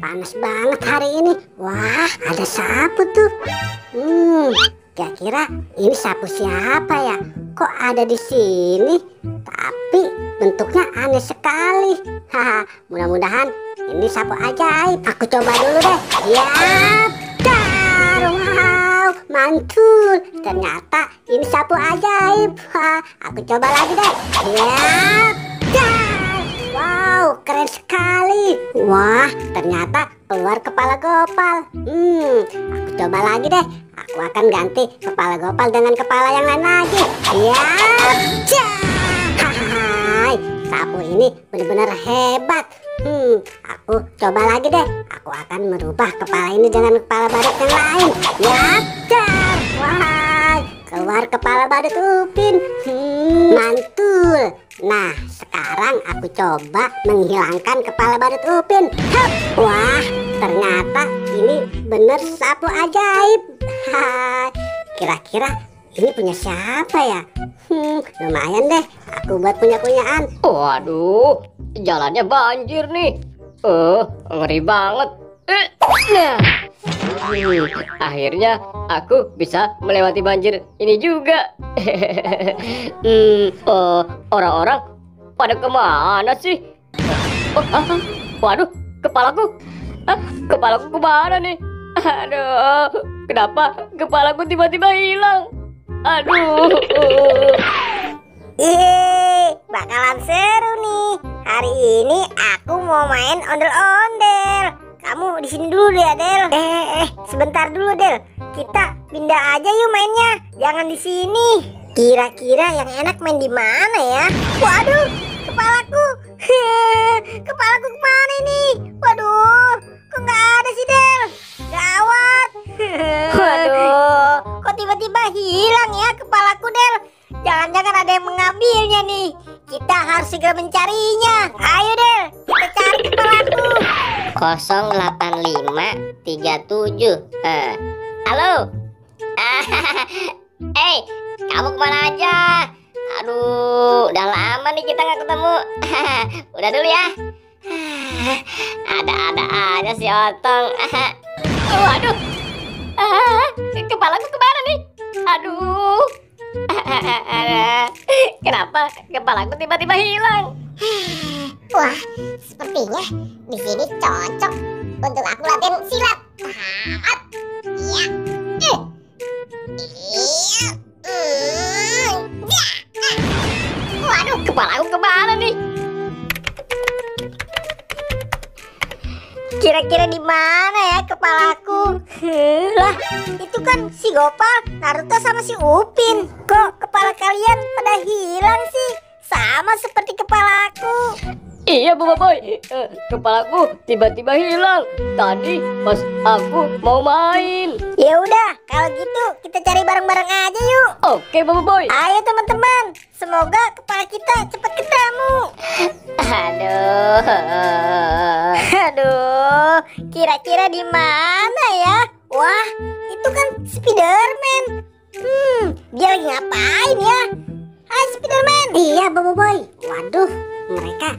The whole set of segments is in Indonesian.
panas banget hari ini. Wah, ada sapu tuh. Kira-kira ini sapu siapa ya? Kok ada di sini? Tapi bentuknya aneh sekali. Haha, mudah-mudahan ini sapu ajaib. Aku coba dulu deh. Ya, dar, wow, mantul. Ternyata ini sapu ajaib. Aku coba lagi deh. Ya, dar, wow, keren sekali. Wah, ternyata keluar kepala Gopal. Aku coba lagi deh. Aku akan ganti kepala Gopal dengan kepala yang lain lagi. Ya, hai, sapu ini benar-benar hebat. Aku coba lagi deh. Aku akan merubah kepala ini dengan kepala badut yang lain. Ya, wah, keluar kepala badut Upin. Mantul. Nah, sekarang aku coba menghilangkan kepala badut Upin. Wah, ternyata ini bener sapu ajaib. Kira-kira ini punya siapa ya? Lumayan deh, aku buat punya-punyaan. Waduh, jalannya banjir nih. Ngeri banget. Nah, akhirnya aku bisa melewati banjir ini juga. Orang-orang pada kemana sih? Waduh, kepalaku. Kepalaku kemana nih? Aduh, kenapa kepalaku tiba-tiba hilang? Aduh. Bakalan seru nih. Hari ini aku mau main ondel-ondel. Kamu di sini dulu ya, Del. Sebentar dulu, Del. Kita pindah aja yuk mainnya. Jangan di sini. Kira-kira yang enak main di mana ya? Waduh, kepalaku. Kepalaku kemana ini? Waduh, kok nggak ada sih, Del? Gawat. Waduh, kok tiba-tiba hilang ya kepalaku, Del? Jangan-jangan ada yang mengambilnya nih. Kita harus segera mencarinya. Ayo, Del, kita cari kepalaku. 08537. Halo. Kamu kemana aja? Aduh, udah lama nih kita nggak ketemu. Udah dulu ya. Ada-ada aja si Otong. Waduh. Kepalaku kemana nih? Aduh. Kenapa kepalaku tiba-tiba hilang? Wah, sepertinya di sini cocok untuk aku latihan silat. Iya. Waduh, kepalaku kemana nih? Kira-kira di mana ya kepalaku? Lah, itu kan si Gopal, Naruto sama si Upin. Kok kepala kalian pada hilang sih? Sama seperti kepalaku. Iya, Bobo Boy. Kepalaku tiba-tiba hilang. Tadi pas aku mau main. Ya udah, kalau gitu kita cari bareng-bareng aja yuk. Oke, Bobo Boy. Ayo teman-teman, semoga kepala kita cepat ketemu. Aduh, kira-kira di mana ya? Wah, itu kan Spiderman. Dia lagi ngapain ya? Hai Spiderman. Iya, Bobo Boy. Waduh, mereka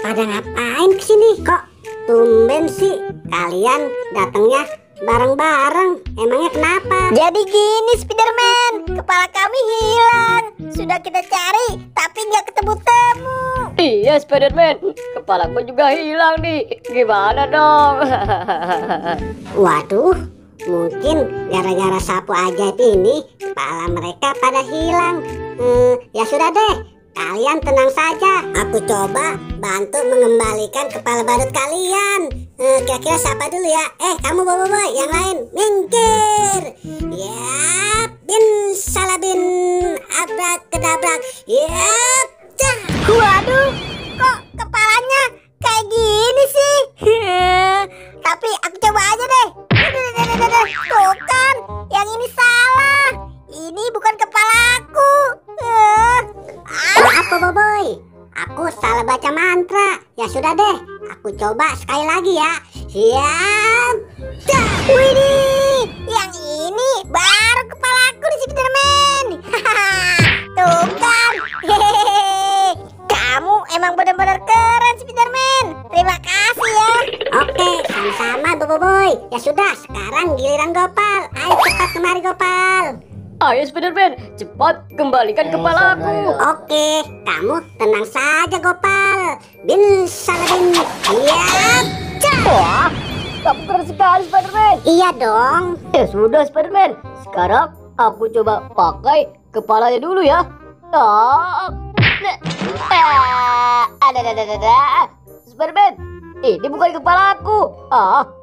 pada ngapain kesini? Kok tumben sih kalian datangnya bareng-bareng? Emangnya kenapa? Jadi gini Spiderman, kepala kami hilang. Sudah kita cari tapi nggak ketemu-temu. Iya, Spiderman. Kepalaku juga hilang nih. Gimana dong? Waduh, mungkin gara-gara sapu ajaib ini kepala mereka pada hilang. Ya sudah deh, kalian tenang saja. Aku coba bantu mengembalikan kepala badut kalian. Kira-kira siapa dulu ya? Kamu Bobo Boy, yang lain minggir. Ya, bin salabin abrakadabrak. Ya, dah. Waduh, kok kepalanya kayak gini sih? Tapi aku coba aja deh. Tuh kan, yang ini salah. Ini bukan kepalaku. Maaf Bobo Boy, aku salah baca mantra. Ya sudah deh, aku coba sekali lagi ya. Siap. Widih, yang ini baru kepalaku di Spiderman. Tuh kan. Kamu emang benar-benar keren Spiderman. Terima kasih ya. Oke, Sama-sama Boboiboy. Ya sudah, sekarang giliran Gopal. Ayo cepat kemari Gopal. Ayo Spiderman, cepat kembalikan kepalaku. Oke, kamu tenang saja Gopal. Bin Saladin. Ya. Wah, kamu keren sekali Spiderman. Iya dong. Ya sudah Spiderman, sekarang aku coba pakai kepalanya dulu ya. Spiderman, ini bukan kepalaku.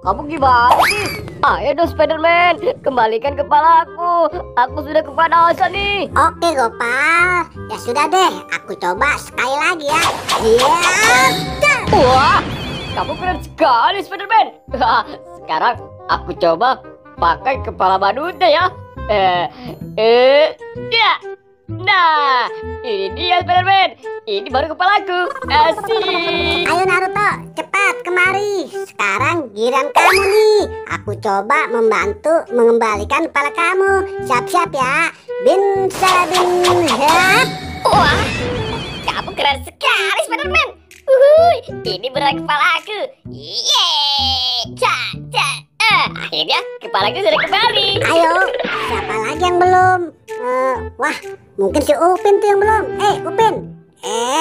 Kamu gimana sih? Ayo dong Spiderman, kembalikan kepalaku. Aku sudah kepanasan nih. Oke Gopal. Ya sudah deh, aku coba sekali lagi ya. Ya. Wah, kamu keren sekali Spiderman. Sekarang aku coba pakai kepala badutnya ya. Ya. Nah, ini dia Spiderman. Ini baru kepalaku. Asik. Ayo Naruto, cepat kemari. Sekarang giliran kamu nih. Aku coba membantu mengembalikan kepala kamu. Siap-siap ya. Bin Saladin. Ya. Wah, kamu keren sekali Spiderman. Ini berat kepalaku. Yeay. Akhirnya kepalaku sudah kembali. Ayo, siapa lagi yang belum? Wah, mungkin si Upin tuh yang belum. Upin.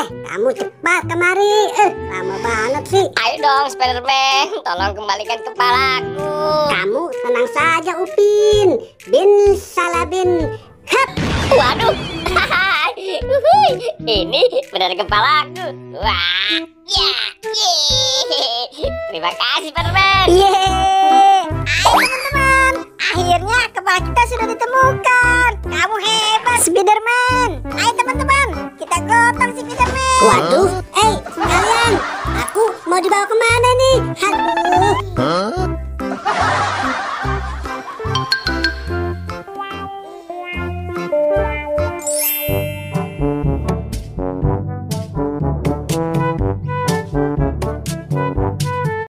Kamu cepat kemari. Lama banget sih. Ayo dong Spiderman, tolong kembalikan kepalaku. Kamu tenang saja Upin. Bin Salabin. Hap. Waduh. Ini benar kepalaku. Wah. Ya. Terima kasih Spiderman. Yeay. Ayo teman-teman. Akhirnya kepala kita sudah ditemukan. Kamu hebat Spiderman. Ayo teman-teman, kita gotong si Spiderman. Waduh, kalian. Aku mau dibawa kemana nih? Aduh.